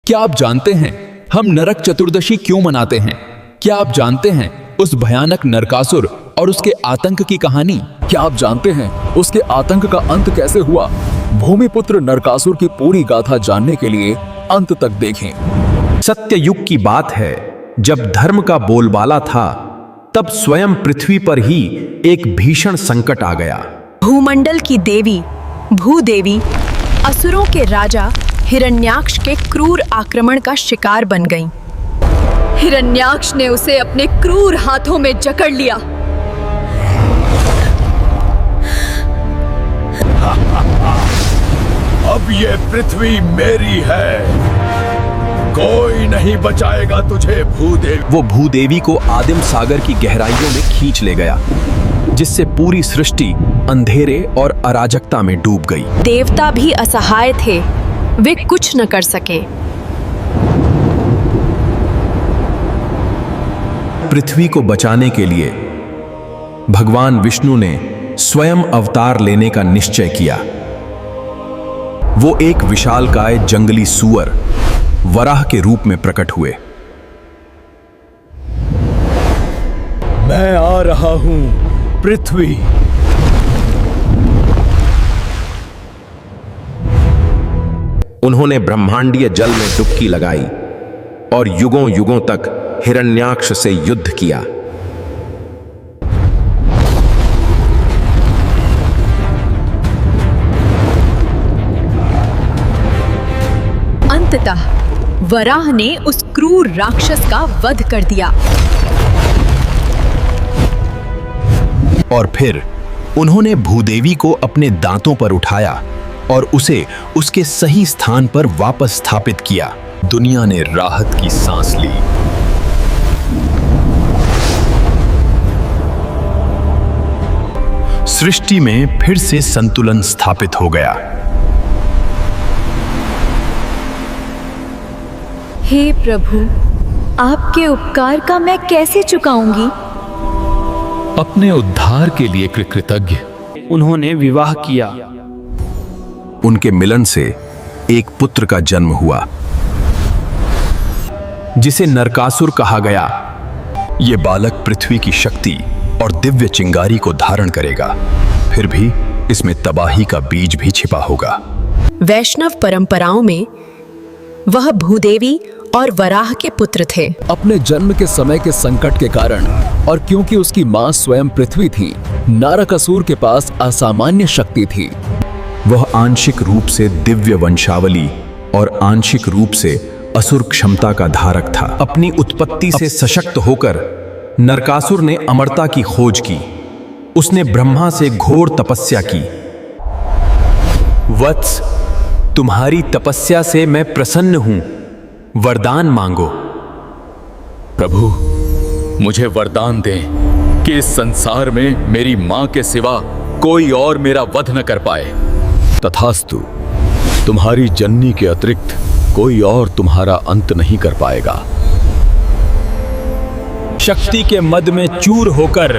क्या आप जानते हैं हम नरक चतुर्दशी क्यों मनाते हैं? क्या आप जानते हैं उस भयानक नरकासुर और उसके आतंक की कहानी? क्या आप जानते हैं उसके आतंक का अंत कैसे हुआ? भूमिपुत्र नरकासुर की पूरी गाथा जानने के लिए अंत तक देखें। सत्ययुग की बात है, जब धर्म का बोलबाला था, तब स्वयं पृथ्वी पर ही एक भीषण संकट आ गया। भूमंडल की देवी भूदेवी असुरों के राजा हिरण्याक्ष के क्रूर आक्रमण का शिकार बन गईं। हिरण्याक्ष ने उसे अपने क्रूर हाथों में जकड़ लिया। अब ये पृथ्वी मेरी है, कोई नहीं बचाएगा तुझे भूदेवी। वो भूदेवी को आदिम सागर की गहराइयों में खींच ले गया, जिससे पूरी सृष्टि अंधेरे और अराजकता में डूब गई। देवता भी असहाय थे, वे कुछ न कर सके। पृथ्वी को बचाने के लिए भगवान विष्णु ने स्वयं अवतार लेने का निश्चय किया। वो एक विशालकाय जंगली सूअर वराह के रूप में प्रकट हुए। मैं आ रहा हूं पृथ्वी। उन्होंने ब्रह्मांडीय जल में डुबकी लगाई और युगों युगों तक हिरण्याक्ष से युद्ध किया। अंततः वराह ने उस क्रूर राक्षस का वध कर दिया। और फिर उन्होंने भूदेवी को अपने दांतों पर उठाया और उसे उसके सही स्थान पर वापस स्थापित किया। दुनिया ने राहत की सांस ली। सृष्टि में फिर से संतुलन स्थापित हो गया। हे प्रभु, आपके उपकार का मैं कैसे चुकाऊंगी? अपने उद्धार के लिए कृतज्ञ। उन्होंने विवाह किया। उनके मिलन से एक पुत्र का जन्म हुआ, जिसे नरकासुर कहा गया। ये बालक पृथ्वी की शक्ति और दिव्य चिंगारी को धारण करेगा, फिर भी इसमें तबाही का बीज भी छिपा होगा। वैष्णव परंपराओं में वह भूदेवी और वराह के पुत्र थे। अपने जन्म के समय के संकट के कारण और क्योंकि उसकी मां स्वयं पृथ्वी थी, नरकासुर के पास असामान्य शक्ति थी। वह आंशिक रूप से दिव्य वंशावली और आंशिक रूप से असुर क्षमता का धारक था। अपनी उत्पत्ति से सशक्त होकर नरकासुर ने अमरता की खोज की। उसने ब्रह्मा से घोर तपस्या की। वत्स, तुम्हारी तपस्या से मैं प्रसन्न हूं, वरदान मांगो। प्रभु, मुझे वरदान दें कि इस संसार में मेरी मां के सिवा कोई और मेरा वध न कर पाए। तथास्तु, तुम्हारी जननी के अतिरिक्त कोई और तुम्हारा अंत नहीं कर पाएगा। शक्ति के मद में चूर होकर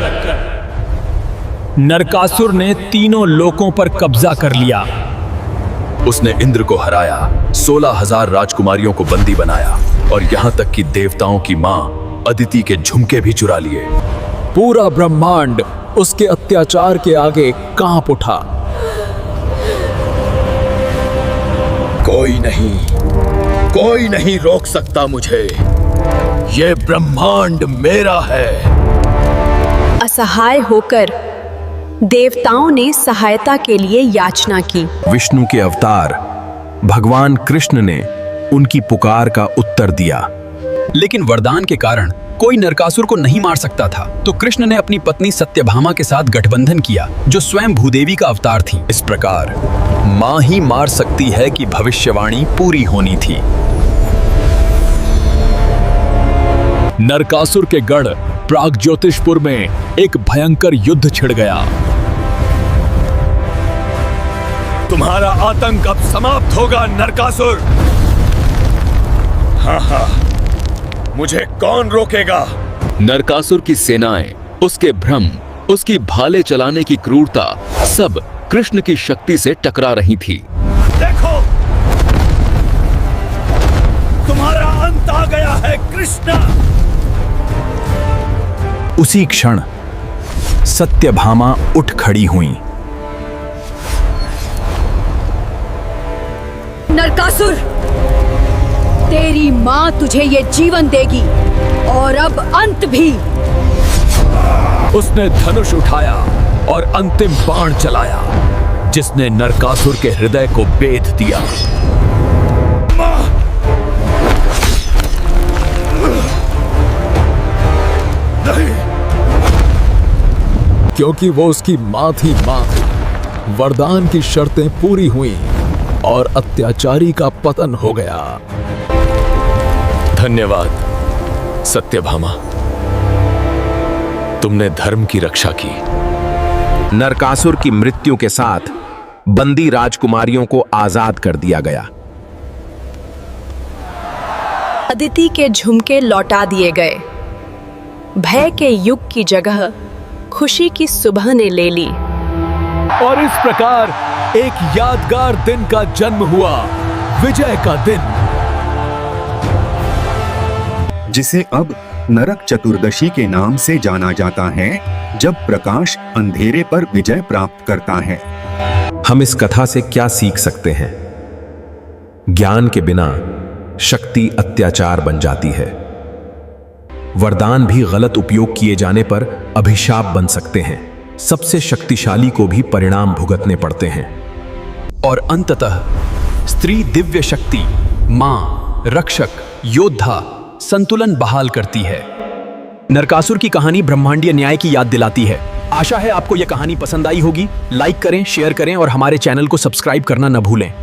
नरकासुर ने तीनों लोकों पर कब्जा कर लिया। उसने इंद्र को हराया, 16,000 राजकुमारियों को बंदी बनाया और यहां तक कि देवताओं की मां अदिति के झुमके भी चुरा लिए। पूरा ब्रह्मांड उसके अत्याचार के आगे कांप उठा। कोई नहीं रोक सकता मुझे। ये ब्रह्मांड मेरा है। असहाय होकर देवताओं ने सहायता के लिए याचना की। विष्णु के अवतार भगवान कृष्ण ने उनकी पुकार का उत्तर दिया। लेकिन वरदान के कारण कोई नरकासुर को नहीं मार सकता था, तो कृष्ण ने अपनी पत्नी सत्यभामा के साथ गठबंधन किया, जो स्वयं भूदेवी का अवतार थी। इस प्रकार मां ही मार सकती है कि भविष्यवाणी पूरी होनी थी। नरकासुर के गढ़ प्रागज्योतिषपुर में एक भयंकर युद्ध छिड़ गया। तुम्हारा आतंक अब समाप्त होगा नरकासुर। हाँ, मुझे कौन रोकेगा? नरकासुर की सेनाएं, उसके भ्रम, उसकी भाले चलाने की क्रूरता, सब कृष्ण की शक्ति से टकरा रही थी। देखो, तुम्हारा अंत आ गया है कृष्ण। उसी क्षण सत्यभामा उठ खड़ी हुई। नरकासुर, तेरी मां तुझे ये जीवन देगी और अब अंत भी। उसने धनुष उठाया और अंतिम बाण चलाया, जिसने नरकासुर के हृदय को बेध दिया। क्योंकि वो उसकी मां थी, वरदान की शर्तें पूरी हुई और अत्याचारी का पतन हो गया। धन्यवाद सत्यभामा, तुमने धर्म की रक्षा की। नरकासुर की मृत्यु के साथ बंदी राजकुमारियों को आजाद कर दिया गया। अदिति के झुमके लौटा दिए गए। भय के युग की जगह खुशी की सुबह ने ले ली। और इस प्रकार एक यादगार दिन का जन्म हुआ, विजय का दिन, जिसे अब नरक चतुर्दशी के नाम से जाना जाता है, जब प्रकाश अंधेरे पर विजय प्राप्त करता है। हम इस कथा से क्या सीख सकते हैं? ज्ञान के बिना शक्ति अत्याचार बन जाती है। वरदान भी गलत उपयोग किए जाने पर अभिशाप बन सकते हैं। सबसे शक्तिशाली को भी परिणाम भुगतने पड़ते हैं। और अंततः स्त्री दिव्य शक्ति, मां, रक्षक, योद्धा, संतुलन बहाल करती है। नरकासुर की कहानी ब्रह्मांडीय न्याय की याद दिलाती है। आशा है आपको यह कहानी पसंद आई होगी। लाइक करें, शेयर करें और हमारे चैनल को सब्सक्राइब करना न भूलें।